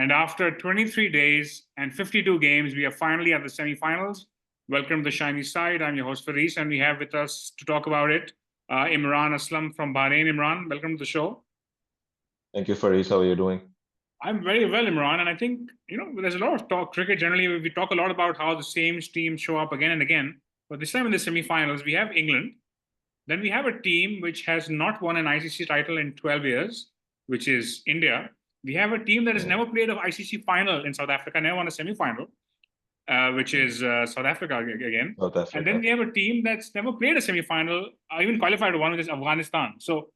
And after 23 days and 52 games, we are finally at the semifinals. Welcome to the shiny side. I'm your host, Faris, and we have with us to talk about it, Imran Aslam from Bahrain. Imran, welcome to the show. Thank you, Faris. How are you doing? I'm very well, Imran, and I think, there's a lot of talk. Cricket, generally, we talk a lot about how the same teams show up again and again. But this time in the semifinals, we have England. Then we have a team which has not won an ICC title in 12 years, which is India. We have a team that has never played an ICC final in South Africa, never won a semi-final, which is South Africa again. South Africa. And then we have a team that's never played a semi-final, even qualified to one, which is Afghanistan. So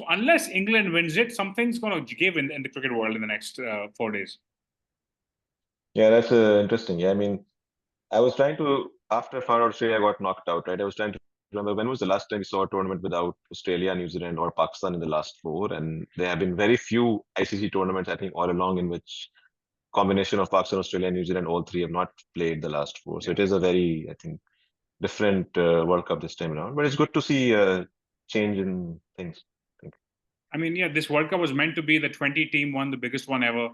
unless England wins it, something's going to give in the cricket world in the next 4 days. Yeah, that's interesting. Yeah, I mean, I was trying to, after I found out Australia got knocked out, right? I was trying to remember when was the last time we saw a tournament without Australia, New Zealand, or Pakistan in the last four. And there have been very few ICC tournaments, I think, all along in which combination of Pakistan, Australia, and New Zealand, all three have not played the last four. So it is a very, I think, different World Cup this time around. But it's good to see a change in things. I mean, yeah, this World Cup was meant to be the 20 team one, the biggest one ever.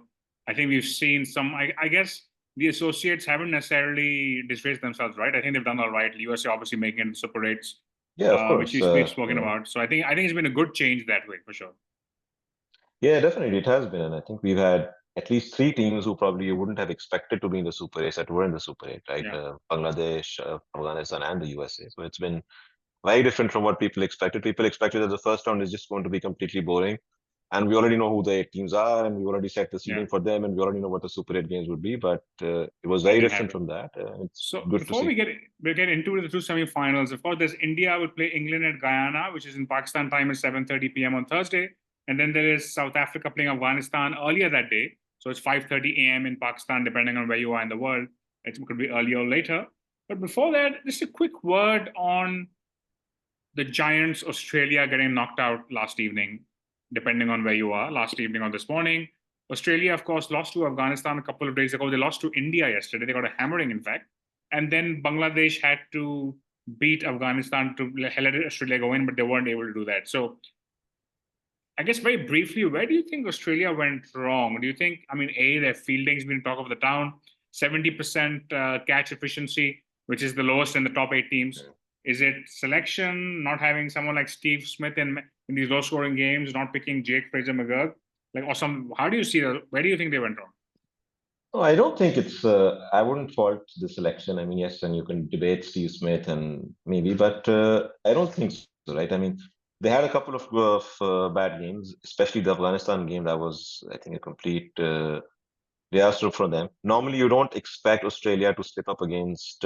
I think we've seen some, I guess the associates haven't necessarily disgraced themselves, right? I think they've done all right. USA obviously making it Super 8s, Yeah, of course. which we've spoken about. So I think it's been a good change that way for sure. Yeah, definitely it has been. And I think we've had at least three teams who probably you wouldn't have expected to be in the Super 8 that were in the Super 8, right? Yeah. Bangladesh, Afghanistan, and the USA. So it's been very different from what people expected. People expected that the first round is just going to be completely boring. And we already know who the 8 teams are, and we already set the seeding for them, and we already know what the Super 8 games would be. But it was very different from that. So before we get into the two semi-finals, of course, there's India will play England at Guyana, which is in Pakistan time at 7:30 p.m. on Thursday. And then there is South Africa playing Afghanistan earlier that day. So it's 5:30 a.m. in Pakistan, depending on where you are in the world. It could be earlier or later. But before that, just a quick word on the Giants, Australia getting knocked out last evening, depending on where you are, last evening or this morning. Australia, of course, lost to Afghanistan a couple of days ago. They lost to India yesterday. They got a hammering, in fact. And then Bangladesh had to beat Afghanistan to let Australia go in, but they weren't able to do that. So I guess very briefly, where do you think Australia went wrong? Do you think, their fielding's been talk of the town, 70% catch efficiency, which is the lowest in the top 8 teams. Is it selection, not having someone like Steve Smith in these low-scoring games, not picking Jake Fraser-McGurk? How do you see that? Where do you think they went wrong? Oh, I don't think it's, I wouldn't fault the selection. I mean, yes, and you can debate Steve Smith and maybe, but I don't think so, right? I mean, they had a couple of bad games, especially the Afghanistan game. That was, I think, a complete disaster for them. Normally, you don't expect Australia to slip up against,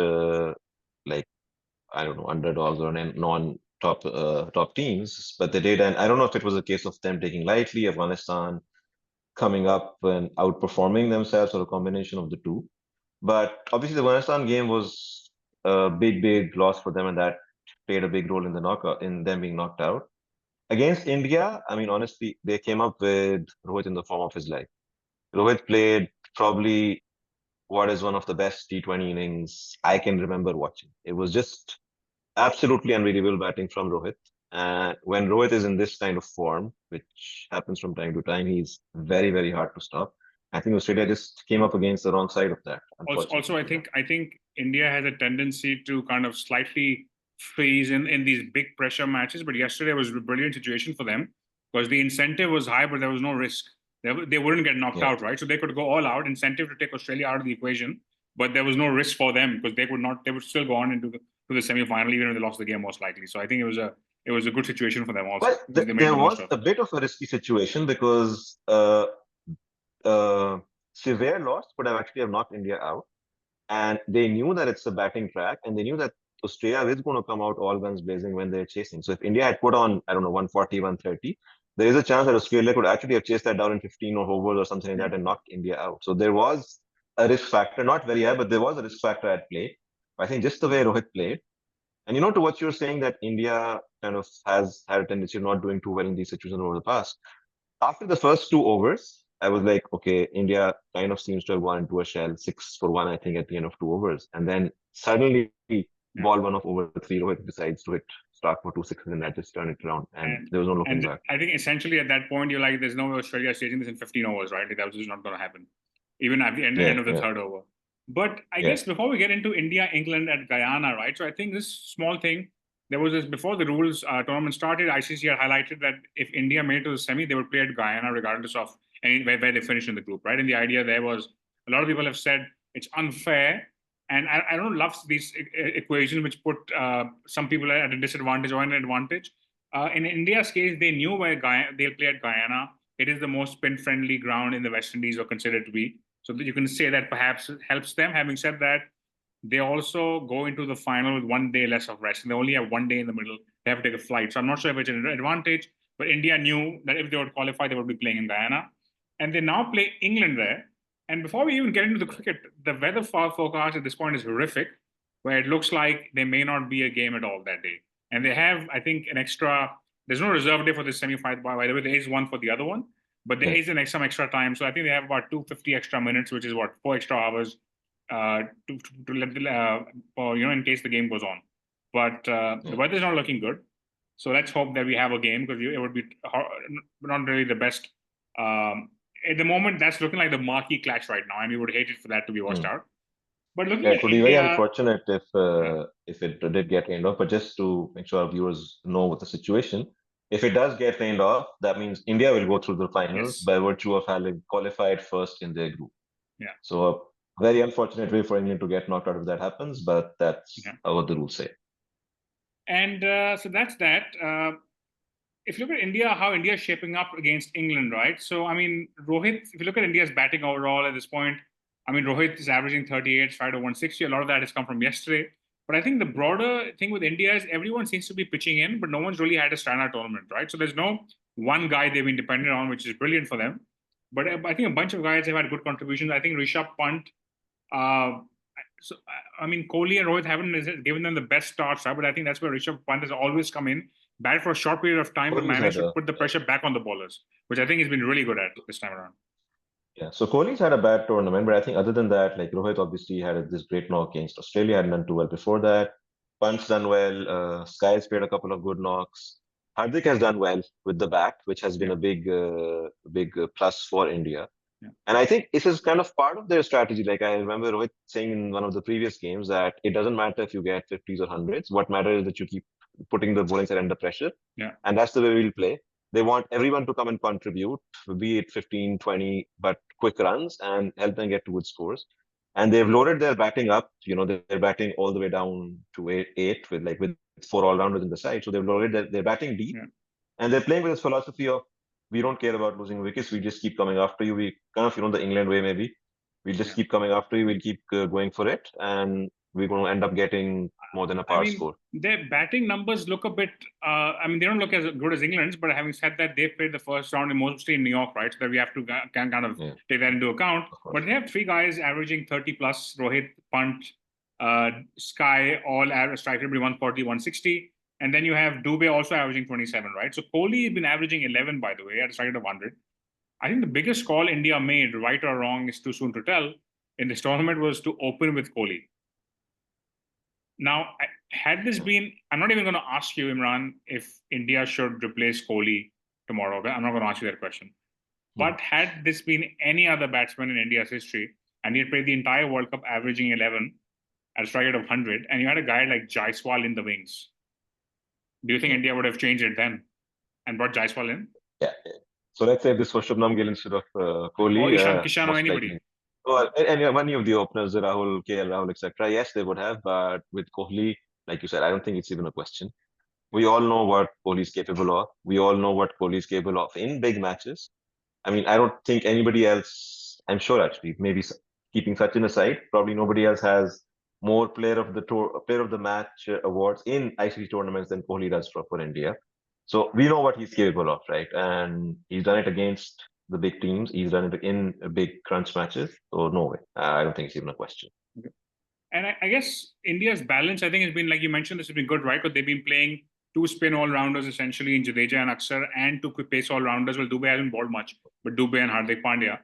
underdogs or non-top teams, but they did. And I don't know if it was a case of them taking lightly, Afghanistan coming up and outperforming themselves, or a combination of the two. But obviously, the Afghanistan game was a big loss for them, and that played a big role in the knockout, in them being knocked out. Against India, I mean, honestly, they came up with Rohit in the form of his life. Rohit played probably what is one of the best T20 innings I can remember watching. It was just absolutely unbelievable batting from Rohit. When Rohit is in this kind of form, which happens from time to time, he's very hard to stop. I think Australia just came up against the wrong side of that. Also, I think India has a tendency to kind of slightly freeze in these big pressure matches. But yesterday was a brilliant situation for them because the incentive was high, but there was no risk. They wouldn't get knocked out, right? So they could go all out. Incentive to take Australia out of the equation, but there was no risk for them because they would still go on into the semi-final even if they lost the game most likely. So I think it was a good situation for them also. But there was a bit of a risky situation because severe loss could have actually knocked India out. And they knew that it's a batting track, and they knew that Australia is going to come out all guns blazing when they're chasing. So if India had put on, 140, 130, there is a chance that Australia could actually have chased that down in 15 or overs or something like that and knocked India out. So there was a risk factor, not very high, but there was a risk factor at play. I think just the way Rohit played. And to what you're saying, that India kind of has had a tendency of not doing too well in these situations over the past. After the first 2 overs, I was like, okay, India kind of seems to have gone into a shell, 6 for 1, I think, at the end of 2 overs. And then suddenly, ball 1 off over 3, Rohit decides to hit Stark for 2 6s, and that just turned it around. And there was no looking back. I think essentially at that point, you're like, there's no way Australia is chasing this in 15 overs, right? That was just not going to happen. even at the end of the third over. But I guess before we get into India, England, and Guyana, right? So I think this small thing, there was this before the rules tournament started, ICC had highlighted that if India made it to the semi, they would play at Guyana regardless of where they finish in the group, right? And the idea there was a lot of people have said it's unfair. And I don't love these equations which put some people at a disadvantage or an advantage. In India's case, they knew where they'll play at Guyana. It is the most spin-friendly ground in the West Indies, or considered to be. So you can say that perhaps it helps them. Having said that, they also go into the final with 1 day less of rest, and they only have 1 day in the middle. They have to take a flight. So I'm not sure if it's an advantage, but India knew that if they would qualify, they would be playing in Guyana. And they now play England there. And before we even get into the cricket, the weather forecast at this point is horrific, where it looks like there may not be a game at all that day. And they have, I think, an extra, there's no reserve day for the semi-final, by the way, there is one for the other one, but there is some extra time. So I think they have about 250 extra minutes, which is what, 4 extra hours to let for, in case the game goes on. But the weather's not looking good. So let's hope that we have a game, because it would be not really the best. At the moment, that's looking like the marquee clash right now, and we would hate it for that to be washed out. But looking at it would be very unfortunate if it did get rained off. But just to make sure our viewers know what the situation, if it does get rained off, that means India will go through the finals by virtue of having qualified first in their group. So a very unfortunate way for England to get knocked out if that happens, but that's what the rules say. And so that's that. If you look at India, how India is shaping up against England, right? So, I mean, Rohit, if you look at India's batting overall at this point, I mean, Rohit is averaging 38, stride of 160. A lot of that has come from yesterday. But I think the broader thing with India is everyone seems to be pitching in, but no one's really had a standout tournament, right? So there's no one guy they've been dependent on, which is brilliant for them. But I think a bunch of guys have had good contributions. I think Rishabh Pant, so I mean, Kohli and Rohit haven't given them the best starts, right? But I think that's where Rishabh Pant has always come in, bad for a short period of time, but managed to put the pressure back on the bowlers, which I think he's been really good at this time around. Yeah, so Kohli's had a bad tournament, but I think other than that, like Rohit obviously had this great knock against Australia, hadn't done too well before that. Pant's done well. Sky's played a couple of good knocks. Hardik has done well with the bat, which has been a big plus for India. And I think this is kind of part of their strategy. Like I remember Rohit saying in one of the previous games that it doesn't matter if you get 50s or 100s. What matters is that you keep putting the bowling side under pressure. And that's the way we'll play. They want everyone to come and contribute, be it 15, 20, but quick runs and help them get to good scores. And they've loaded their batting up. They're batting all the way down to eight with 4 all-rounders in the side. So they've loaded their batting deep. And they're playing with this philosophy of, we don't care about losing wickets. We just keep coming after you. We kind of, the England way maybe. We just keep coming after you. We'll keep going for it. And we're going to end up getting more than a par score. Their batting numbers look a bit, they don't look as good as England's, but having said that, they played the first round mostly in New York, right? So that we have to kind of take that into account. But they have 3 guys averaging 30 plus, Rohit, Pant, Sky, all striking between 140, 160. And then you have Dubey also averaging 27, right? So Kohli has been averaging 11, by the way, at a strike of 100. I think the biggest call India made, right or wrong, is too soon to tell, in this tournament was to open with Kohli. Now, had this been, I'm not even going to ask you, Imran, if India should replace Kohli tomorrow. I'm not going to ask you that question. But had this been any other batsman in India's history, and he had played the entire World Cup averaging 11 at a strike rate of 100, and you had a guy like Jaiswal in the wings, do you think India would have changed it then and brought Jaiswal in? Yeah. So let's say this was Shubman Gill instead of Kohli. Or Ishan Kishan or anybody. Well, any of the openers, Rahul, KL Rahul, etc. Yes, they would have. But with Kohli, like you said, I don't think it's even a question. We all know what Kohli is capable of. We all know what Kohli is capable of in big matches. I mean, I don't think anybody else, I'm sure actually, maybe keeping Sachin aside, probably nobody else has more player of the match awards in ICC tournaments than Kohli does for India. So we know what he's capable of, right? And he's done it against the big teams. He's done it in big crunch matches. So no way. I don't think it's even a question. Okay. And I guess India's balance, I think, has been, like you mentioned, this has been good, right? Because they've been playing 2 spin all-rounders essentially in Jadeja and Akshar, and 2 quick pace all-rounders. Well, Dubey hasn't bowled much, but Dubey and Hardik Pandya.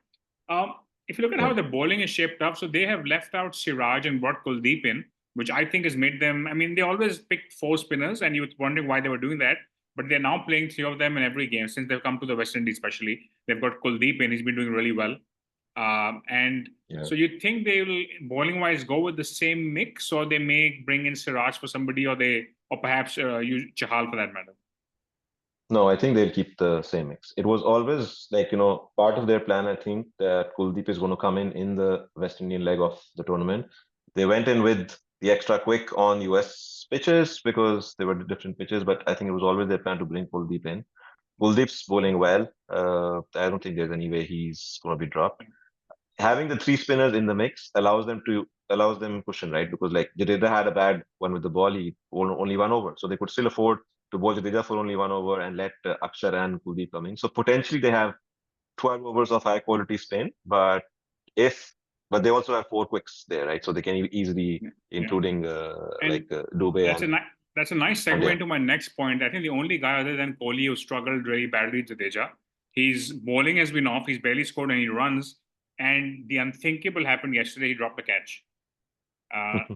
If you look at how the bowling is shaped up, so they have left out Siraj and brought Kuldeep in, which I think has made them, they always picked 4 spinners, and you were wondering why they were doing that. But they're now playing 3 of them in every game since they've come to the West Indies, especially. They've got Kuldeep in, he's been doing really well. And Yeah. so you think they will, bowling wise, go with the same mix, or they may bring in Siraj for somebody, or perhaps use Chahal for that matter? No, I think they'll keep the same mix. It was always like, part of their plan, I think, that Kuldeep is going to come in the West Indian leg of the tournament. They went in with the extra quick on US pitches because they were different pitches, but I think it was always their plan to bring Kuldeep in. Kuldeep's bowling well. I don't think there's any way he's going to be dropped. Having the three spinners in the mix allows them cushion, right? Because like Jadeja had a bad one with the ball, he only one over, so they could still afford to bowl Jadeja for only one over and let Akshar and Kuldeep come in. So potentially they have 12 overs of high quality spin, if but they also have four quicks there, right? So they can easily, Yeah. including And Dubey that's a and that's a nice segue Pandya. into my next point. I think the only guy other than Kohli who struggled really badly is Jadeja. His bowling has been off. He's barely scored any runs, and the unthinkable happened yesterday. He dropped the catch.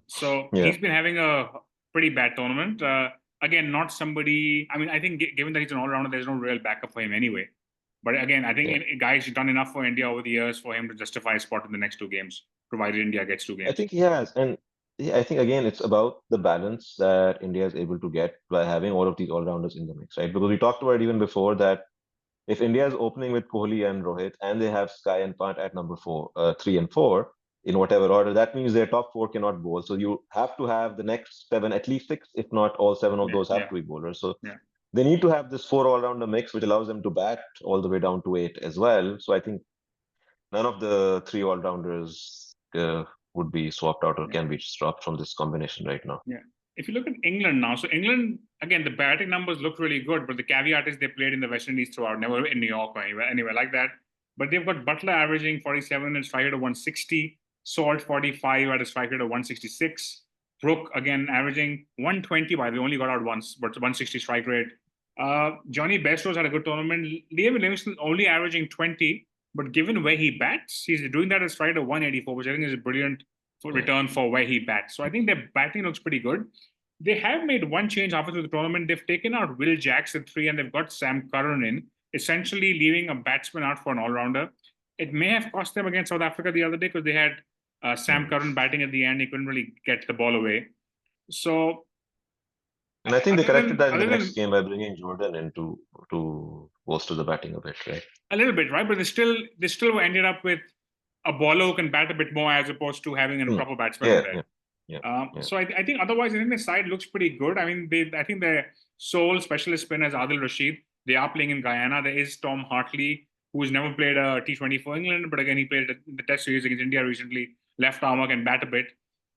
So Yeah, he's been having a pretty bad tournament. Again, not somebody. I mean, I think given that he's an all-rounder, there's no real backup for him anyway. But again, I think yeah. guys done enough for India over the years for him to justify a spot in the next two games, provided India gets two I games. think he has, and yeah, I think again it's about the balance that India is able to get by having all of these all-rounders in the mix, right? Because we talked about it even before that if India is opening with Kohli and Rohit, and they have Sky and Pant at number 3 and 4 in whatever order, that means their top four cannot bowl. So you have to have the next seven, at least six, if not all seven of Yeah, those have yeah, to be bowlers. So yeah. they need to have this four all-rounder mix, which allows them to bat all the way down to 8 as well. So I think none of the three all-rounders would be swapped out or Yeah. can be dropped from this combination right now. Yeah. If you look at England now, so England, again, the batting numbers look really good, but the caveat is they played in the West Indies throughout, never in New York or anywhere like that. But they've got Butler averaging 47 and strike rate of 160, Salt 45 at a strike rate of 166, Brook, again, averaging 120, by the way, only got out once, but 160 strike rate. Johnny Bairstow's had a good tournament. Liam Livingstone only averaging 20, but given where he bats, he's doing that at a strike rate of 184, which I think is a brilliant return for where he bats. So I think their batting looks pretty good. They have made one change halfway through the tournament. They've taken out Will Jacks at 3 and they've got Sam Curran in, essentially leaving a batsman out for an all-rounder. It may have cost them against South Africa the other day because they had Sam Curran batting at the end. He couldn't really get the ball away. So, And I think they corrected that in the next than game by bringing Jordan in to bolster the batting a bit, right? a little bit, right? But they still ended up with a bowler who can bat a bit more as opposed to having a proper batsman in there. Yeah. So I think otherwise, I think the side looks pretty good. I mean, I think their sole specialist spinner is Adil Rashid. They are playing in Guyana. There is Tom Hartley, who's never played a T20 for England, but again, he played the Test series against India recently. Left arm can bat a bit.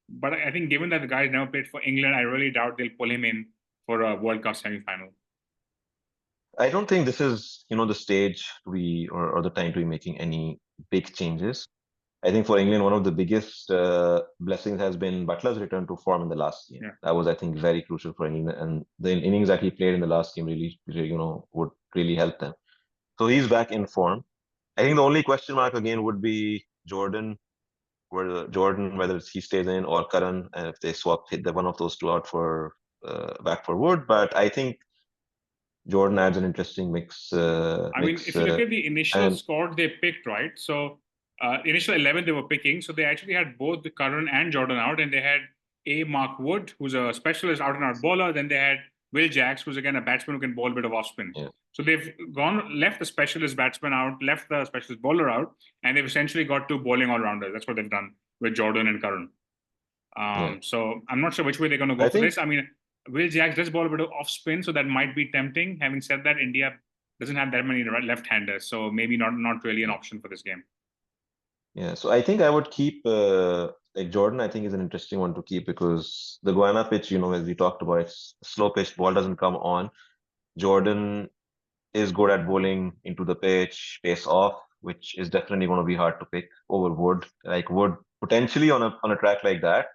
But I think given that the guy's never played for England, I really doubt they'll pull him in for a World Cup semi-final. I don't think this is, the stage or the time to be making any big changes. I think for England, one of the biggest blessings has been Butler's return to form in the last game. Yeah. That was, I think, very crucial for England, and the innings that he played in the last game really, would really help them. So he's back in form. I think the only question mark again would be Jordan, whether he stays in or Karan, and if they hit the one of those two out for back for Wood. But I think Jordan adds an interesting mix. I mean, if you look at the initial squad they picked, right? So initial 11 they were picking. So they actually had both the Curran and Jordan out, and they had Mark Wood, who's a specialist out and out bowler. Then they had Will Jacks, who's again a batsman who can bowl a bit of off spin. Yeah. So they've left the specialist batsman out, left the specialist bowler out, and they've essentially got two bowling all rounders. That's what they've done with Jordan and Curran. So I'm not sure which way they're going to go for this. I mean, Will Jacks does bowl a bit of off spin, so that might be tempting. Having said that, India doesn't have that many left-handers, so maybe not really an option for this game. Yeah, so I think I would keep like Jordan. I think is an interesting one to keep because the Guyana pitch, as we talked about, it's slow pitch, ball doesn't come on. Jordan is good at bowling into the pitch, pace off, which is definitely going to be hard to pick over Wood. Like Wood potentially on a track like that,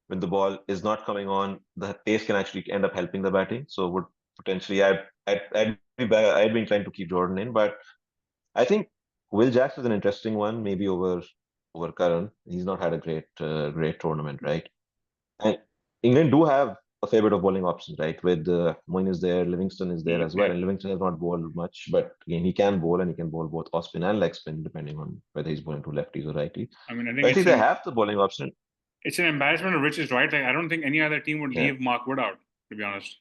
when the ball is not coming on, the pace can actually end up helping the batting. So would potentially I'd be inclined to keep Jordan in, but I think Will Jacks is an interesting one, maybe over Karan. He's not had a great tournament, right? And England do have a fair bit of bowling options, right? With Moin is there, Livingston is there as well, Okay. and Livingston has not bowled much, but again he can bowl and he can bowl both off spin and leg spin depending on whether he's bowling to lefties or righties. I mean, I But think I think they have the bowling option. it's an embarrassment of riches, right? Like, I don't think any other team would Yeah. leave Mark Wood out, to be honest.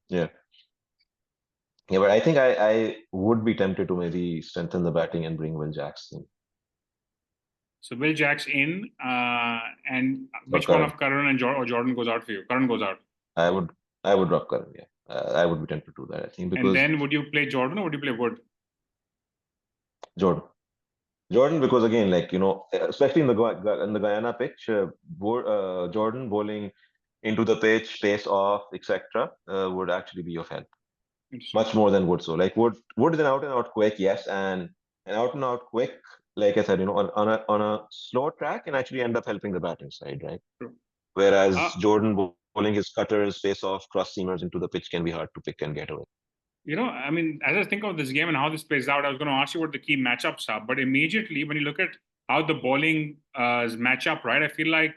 Yeah. Yeah, but I think I would be tempted to maybe strengthen the batting and bring Will Jackson So Will Jacks in, and or which one Karan. of Karan and or Jordan goes out for you? Karan goes out. I would I would drop Karan. Yeah, I would be tempted to do that. I think And because then would you play Jordan or would you play Wood? Jordan. Jordan, because again, like especially in the Guyana pitch, Jordan bowling into the pitch, pace off, etc., would actually be of help much more than Wood. So, like Wood is an out and out quick, yes, and an out and out quick, like I said, on a slow track, can actually end up helping the batting side, right? True. Whereas Jordan bowling his cutters, face off, cross seamers into the pitch can be hard to pick and get away. I mean, as I think of this game and how this plays out, I was going to ask you what the key matchups are. But immediately, when you look at how the bowling match up, right, I feel like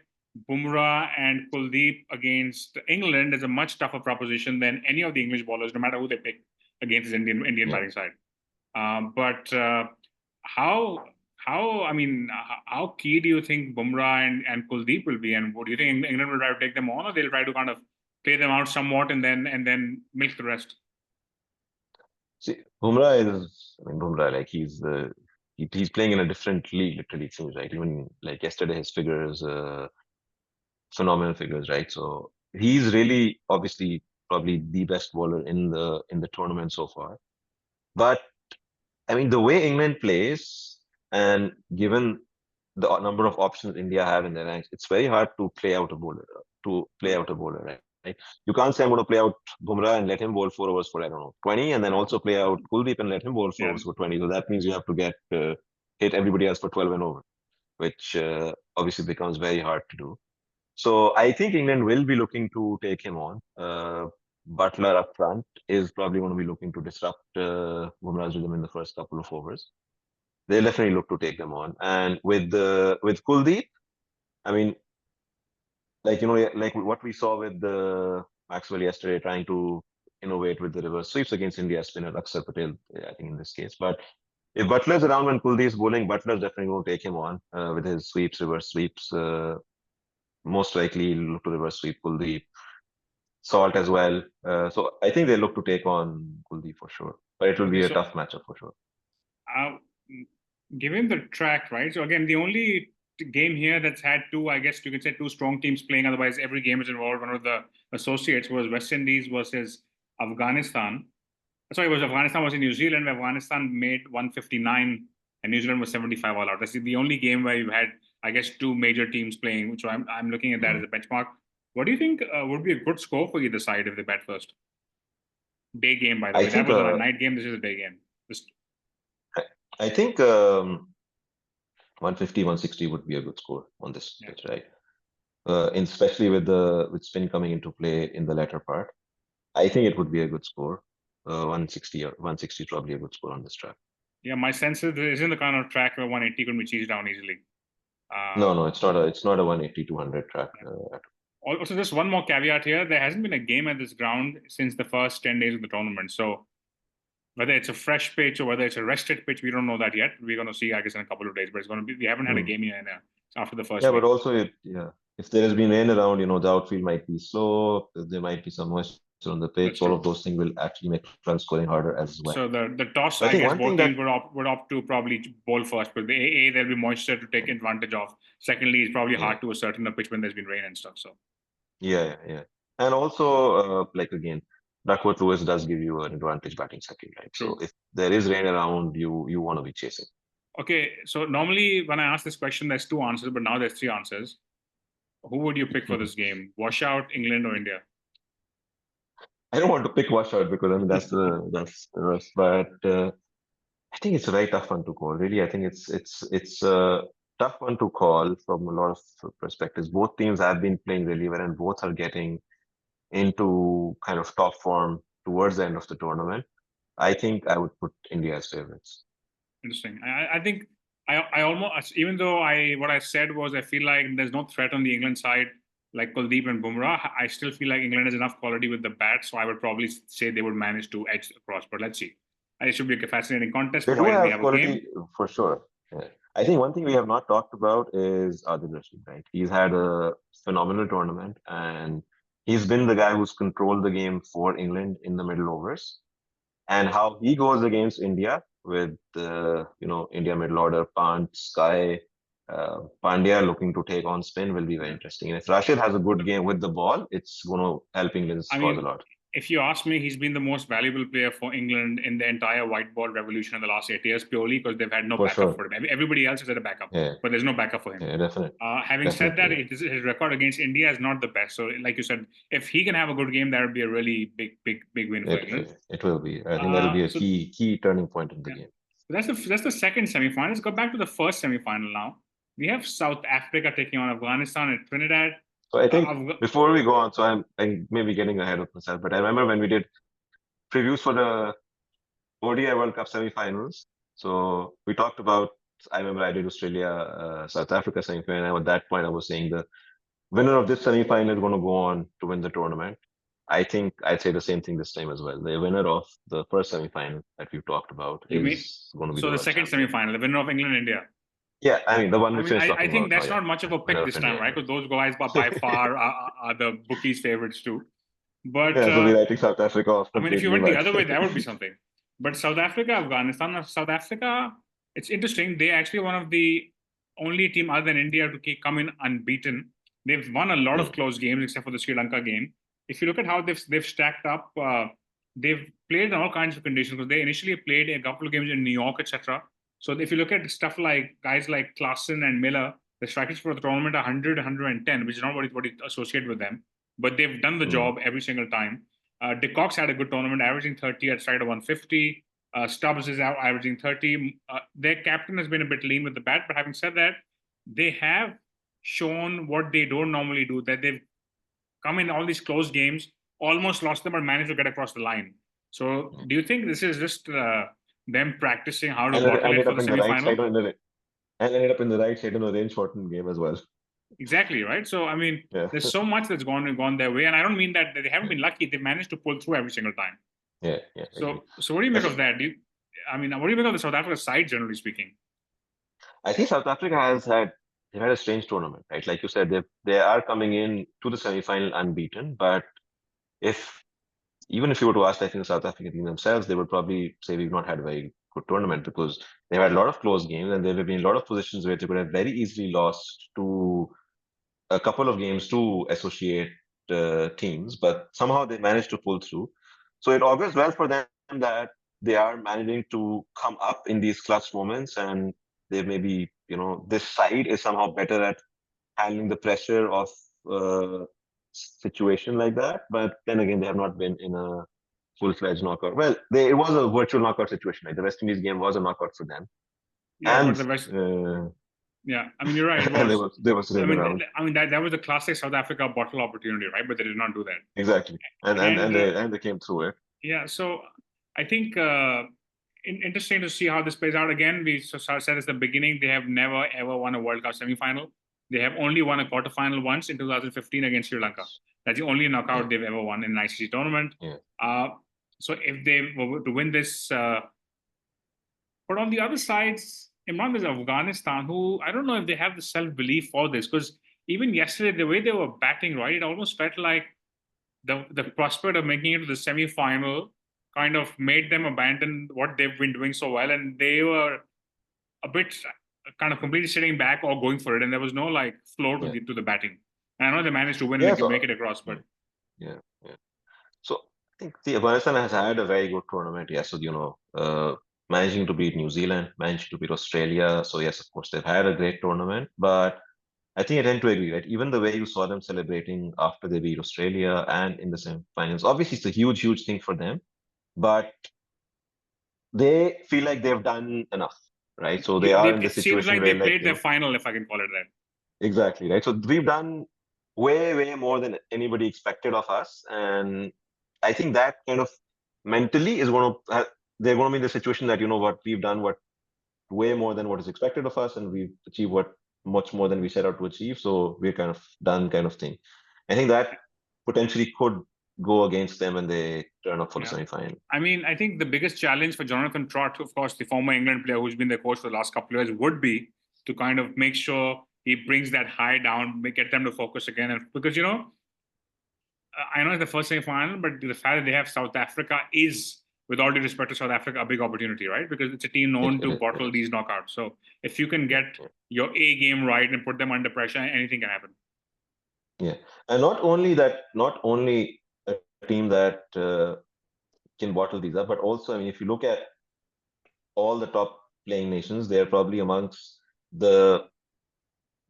Bumrah and Kuldeep against England is a much tougher proposition than any of the English bowlers, no matter who they pick against his Indian batting side. But how key do you think Bumrah and Kuldeep will be? And what do you think England will try to take them on, or they'll try to kind of play them out somewhat and then milk the rest? See, Bumrah, like he's playing in a different league, literally, it seems, right? Even like yesterday, his figures, phenomenal figures, right? So he's really obviously probably the best bowler in the tournament so far. But I mean, the way England plays, and given the number of options India have in their ranks, it's very hard to play out a bowler, right? Right? You can't say I'm going to play out Bumrah and let him bowl 4 overs for, I don't know, 20, and then also play out Kuldeep and let him bowl 4 overs for 20. So that means you have to hit everybody else for 12 and over, which obviously becomes very hard to do. So I think England will be looking to take him on. Butler up front is probably going to be looking to disrupt Bumrah's rhythm in the first couple of overs. They'll definitely look to take them on. And with Kuldeep, I mean, like like what we saw with the Maxwell yesterday, trying to innovate with the reverse sweeps against India spinner Akshar Patel, I think in this case. But if Butler's around when Kuldeep's bowling, Butler's definitely going to take him on with his sweeps, reverse sweeps. Most likely look to reverse sweep Kuldeep. Salt as well. So I think they look to take on Kuldeep for sure. But it will be a tough matchup for sure. Given the track, right? So again, the only game here that's had I guess you could say two strong teams playing, otherwise every game is involved one of the associates, was West Indies versus Afghanistan. Sorry, it was Afghanistan versus New Zealand, where Afghanistan made 159 and New Zealand was 75 all out. That's the only game where you've had, I guess, two major teams playing, which I'm looking at that as a benchmark. What do you think would be a good score for either side if they bat first? Day game, by the way. That was a night game. This is a day game. I think 150, 160 would be a good score on this pitch, right? Especially with spin coming into play in the latter part. I think it would be a good score. 160 or 160 probably a good score on this track. Yeah, my sense is there isn't the kind of track where 180 can be cheesed down easily. No, it's not a 180 200 track. Also, just one more caveat here: there hasn't been a game at this ground since the first 10 days of the tournament. So whether it's a fresh pitch or whether it's a rested pitch, we don't know that yet. We're going to see, I guess, in a couple of days. But it's going to be, we haven't had a game here after the first. Yeah, week. But also, if there has been rain around, the outfield might be slow. There might be some moisture on the pitch. All of those things will actually make run scoring harder as well. So the toss, I guess, both teams would opt to probably bowl first, but there'll be moisture to take advantage of. Secondly, it's probably hard to ascertain the pitch when there's been rain and stuff. So yeah, and also like again, Duckworth Lewis does give you an advantage batting second, right? True. So if there is rain around, you want to be chasing. Okay, so normally when I ask this question, there's two answers, but now there's three answers. Who would you pick for this game? Washout, England, or India? I don't want to pick washout because I mean that's the rest, but I think it's a very tough one to call. Really, I think it's a tough one to call from a lot of perspectives. Both teams have been playing really well, and both are getting into kind of top form towards the end of the tournament. I think I would put India as favorites. Interesting. I think I almost, even though what I said was I feel like there's no threat on the England side. like Kuldeep and Bumrah, I still feel like England has enough quality with the bat, so I would probably say they would manage to edge across. But let's see. It should be a fascinating contest They do provided we have have a game. quality for sure. Yeah. I think one thing we have not talked about is Adil Rashid, right? He's had a phenomenal tournament and he's been the guy who's controlled the game for England in the middle overs. And how he goes against India with India middle order, Pant, Sky, Pandya looking to take on spin will be very interesting. And if Rashid has a good game with the ball, it's going to help England score a lot. If you ask me, he's been the most valuable player for England in the entire white ball revolution in the last 8 years, purely because they've had no backup for him. Everybody else has had a backup, but there's no backup for him. Yeah, definitely. Having said that, his record against India is not the best. So, like you said, if he can have a good game, that would be a really big win for England. It will be. I think that'll be a key turning point in the game. So that's the second semi-final. Let's go back to the first semi-final now. We have South Africa taking on Afghanistan and Trinidad. So I think before we go on, so I'm maybe getting ahead of myself, but I remember when we did previews for the ODI World Cup semi-finals. So we talked about, I remember I did Australia, South Africa semi-final. At that point, I was saying the winner of this semi-final is going to go on to win the tournament. I think I'd say the same thing this time as well. The winner of the first semi-final that we've talked about is going to be the second semi-final, the winner of England-India. Yeah, I mean, the one I think that's not much of a pick this time, right? Because those guys by far are the bookies' favorites too. But so we're writing South Africa off. I mean, if you went the other way, that would be something. But South Africa, Afghanistan, South Africa, it's interesting. They actually one of the only team other than India to come in unbeaten. They've won a lot of close games, except for the Sri Lanka game. If you look at how they've stacked up, they've played in all kinds of conditions. Because they initially played a couple of games in New York, etc. So if you look at stuff like guys like Klaassen and Miller, the strikers for the tournament are 100, 110, which is not what you associate with them. But they've done the job every single time. De Kock's had a good tournament, averaging 30 at stride of 150. Stubbs is out averaging 30. Their captain has been a bit lean with the bat, but having said that, they have shown what they don't normally do, that they've come in all these close games, almost lost them, but managed to get across the line. So do you think this is just them practicing how to bottle it for the semi-final? And ended up in the right side in a rain shortened game as well. Exactly, right? So, I mean, there's so much that's gone their way. And I don't mean that they haven't been lucky. They've managed to pull through every single time. Yeah. So what do you make of that? What do you make of the South Africa side, generally speaking? I think South Africa they've had a strange tournament, right? Like you said, they are coming in to the semi-final unbeaten. But even if you were to ask, I think the South African team themselves, they would probably say we've not had a very good tournament because they've had a lot of close games and there have been a lot of positions where they could have very easily lost to a couple of games to associate teams, but somehow they managed to pull through. So it augurs well for them that they are managing to come up in these clutch moments, and they maybe this side is somehow better at handling the pressure of situation like that. But then again, they have not been in a full-fledged knockout. Well, it was a virtual knockout situation. Like the West Indies game was a knockout for them. Yeah, but the West. Yeah, I mean, you're right. It was. There was that was a classic South Africa bottle opportunity, right? But they did not do that. Exactly, and they came through it. Yeah, so I think interesting to see how this plays out. Again, we said at the beginning, they have never ever won a World Cup semi-final. They have only won a quarterfinal once in 2015 against Sri Lanka. That's the only knockout they've ever won in an ICC tournament. Yeah. So if they were to win this, but on the other sides. Imran, there's Afghanistan, who I don't know if they have the self-belief for this, because even yesterday, the way they were batting, right, it almost felt like the prospect of making it to the semi-final kind of made them abandon what they've been doing so well, and they were a bit kind of completely sitting back or going for it, and there was no flow to the batting. And I know they managed to win and make it across, but so I think Afghanistan has had a very good tournament. Yes, so managing to beat New Zealand, managing to beat Australia. So yes, of course, they've had a great tournament, but I think I tend to agree, right? Even the way you saw them celebrating after they beat Australia and in the semi-finals, obviously it's a huge thing for them, but they feel like they've done enough, right? So they are in the situation where... It seems like they played their final, if I can call it that. Exactly, right? So we've done way more than anybody expected of us. And I think that kind of mentally is going to... They're going to be in the situation that, we've done way more than what is expected of us, and we've achieved what much more than we set out to achieve. So we're kind of done, kind of thing. I think that potentially could go against them when they turn up for the Yeah. semi-final. I mean, I think the biggest challenge for Jonathan Trott, of course, the former England player who's been their coach for the last couple of years, would be to kind of make sure he brings that high down, get them to focus again. And because, I know it's the first semi-final, but the fact that they have South Africa is, with all due respect to South Africa, a big opportunity, right? Because it's a team known to It bottle is. these knockouts. So if you can get Yeah. your A game right and put them under pressure, anything can happen. Yeah, and not only a team that can bottle these up, but also, I mean, if you look at all the top playing nations, they are probably amongst the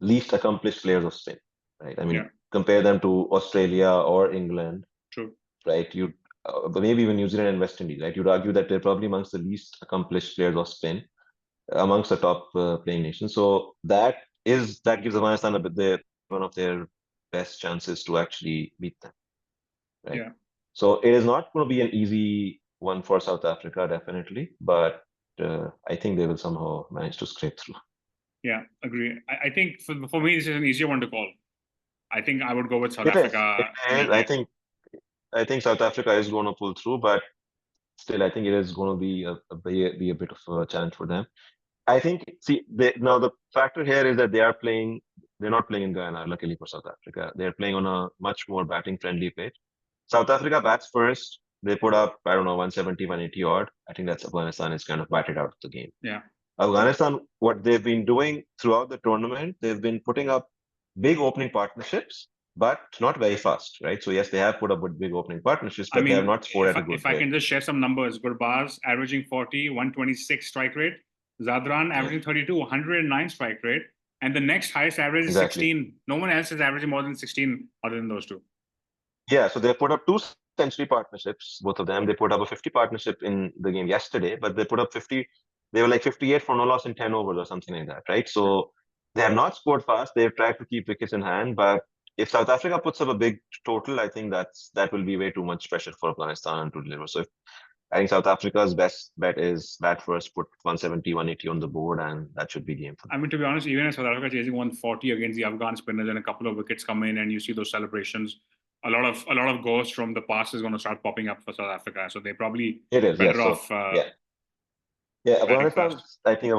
least accomplished players of spin, right? I Yeah, mean, compare them to Australia or England, true. right? But maybe even New Zealand and West Indies, right? You'd argue that they're probably amongst the least accomplished players of spin amongst the top playing nations. So that gives Afghanistan one of their best chances to actually beat them, right? Yeah. So it is not going to be an easy one for South Africa, definitely, but I think they will somehow manage to scrape through. Yeah, agree. I think for me, this is an easier one to call. I think I would go with South It is. It Africa is. making it. I think South Africa is going to pull through, but still, I think it is going to be a bit of a challenge for them. I think, see, now the factor here is that they're not playing in Guyana, luckily for South Africa. They're playing on a much more batting friendly pitch. South Africa bats first. They put up, I don't know, 170, 180 odd. I think that's Afghanistan is kind of batted out of the game. Yeah. Afghanistan, what they've been doing throughout the tournament, they've been putting up big opening partnerships, but not very fast, right? So yes, they have put up with big opening partnerships, I but they have mean, not scored at a good if I rate. can just share some numbers, Gurbaz averaging 40, 126 strike rate, Zadran Yeah, averaging 32, 109 strike rate, and the next highest average is exactly. 16. No one else is averaging more than 16 other than those two. Yeah, so they put up two century partnerships, both of them. They put up a 50 partnership in the game yesterday, but they put up 50. They were like 58 for no loss in 10 overs or something like that, right? So they have not scored fast. They've tried to keep wickets in hand, but if South Africa puts up a big total, I think that will be way too much pressure for Afghanistan to deliver. So I think South Africa's best bet is bat first, put 170, 180 on the board, and that should be game for them. I mean, to be honest, even if South Africa chasing 140 against the Afghan spinners and a couple of wickets come in and you see those celebrations, a lot of ghosts from the past is going to start popping up for South Africa. So they're probably It is, yeah. better So off yeah, batting fast. I think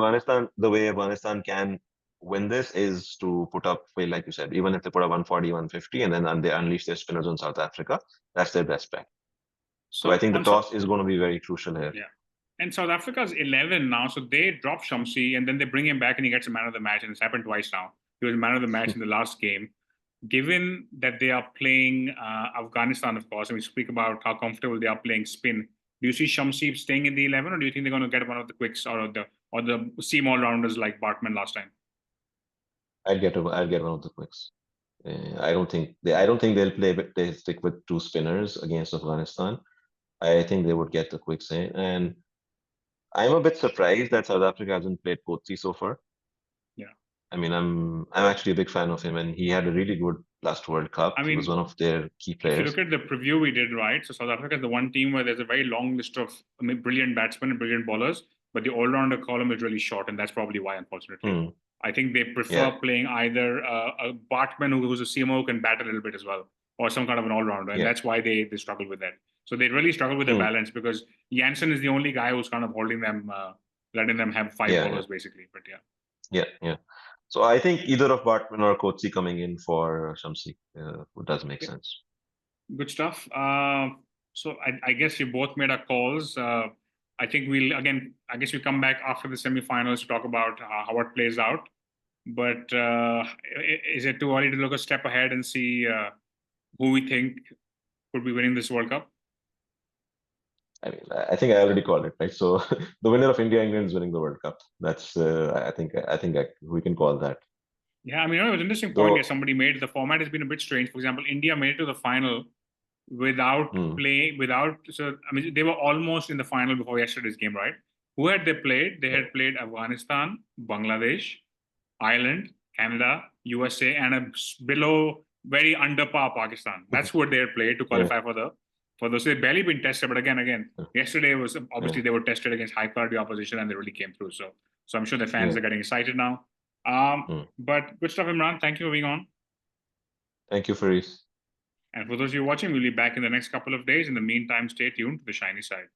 the way Afghanistan can win this is to put up, well, like you said, even if they put up 140, 150, and then they unleash their spinners on South Africa, that's their best bet. So I So think the on toss is going to be very crucial here. yeah. And South Africa's 11 now, so they drop Shamsi and then they bring him back and he gets a man of the match, and it's happened twice now. He was man of the match in the last game. Given that they are playing Afghanistan, of course, and we speak about how comfortable they are playing spin, do you see Shamsi staying in the 11, or do you think they're going to get one of the quicks or the seam all rounders like Bartman last time? I'd get one of the quicks. I don't think they'll play, but they stick with two spinners against Afghanistan. I think they would get the quicks in, and I'm a bit surprised that South Africa hasn't played Coetzee so far. Yeah. I mean, I'm actually a big fan of him, and he had a really good last World Cup. I He was mean, one of their key if you players. look at the preview we did, right? So South Africa is the one team where there's a very long list of brilliant batsmen and brilliant bowlers, but the all-rounder column is really short, and that's probably why, unfortunately. I think they prefer playing either a Bartman who's a CMO who can bat a little bit as well, or some kind of an all-rounder, and that's why they struggle with that. So they really struggle with the balance because Jansen is the only guy who's kind of holding them, letting them have five bowlers basically. But yeah. So I think either of Bartman or Coetzee coming in for Shamsi does make sense. Good stuff. So I guess we both made our calls. I think I guess we'll come back after the semifinals to talk about how it plays out. But is it too early to look a step ahead and see who we think could be winning this World Cup? I mean, I think I already called it, right? So the winner of India-England is winning the World Cup. That's I think we can call that. Yeah, I mean, it was an interesting point here somebody made. The format has been a bit strange. For example, India made it to the final without so I mean, they were almost in the final before yesterday's game, right? Who had they played? They had played Afghanistan, Bangladesh, Ireland, Canada, USA, and a below, very under par Pakistan. That's what they had played to qualify for those. So they've barely been tested, but again, yesterday was obviously they were tested against high quality opposition and they really came through. So I'm sure the fans are getting excited now. But good stuff, Imran. Thank you for being on. Thank you, Faris. And for those of you watching, we'll be back in the next couple of days. In the meantime, stay tuned to the shiny side.